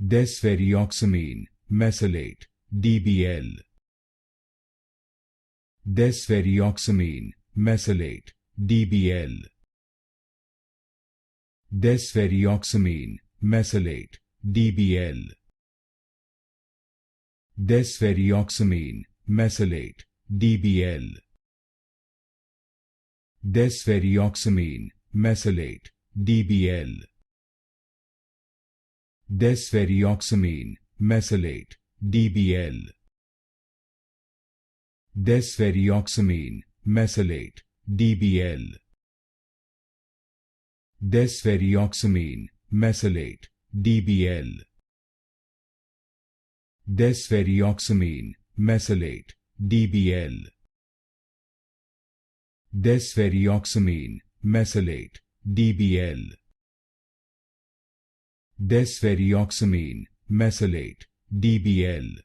Desferrioxamine Mesylate, DBL. Desferrioxamine Mesylate, DBL. Desferrioxamine Mesylate, DBL. Desferrioxamine Mesylate, DBL. Desferrioxamine Mesylate, DBL. Desferrioxamine Mesylate, DBL. Desferrioxamine Mesylate, DBL. Desferrioxamine Mesylate, DBL. Desferrioxamine Mesylate, DBL. Desferrioxamine Mesylate, DBL. Desferrioxamine Mesylate, DBL.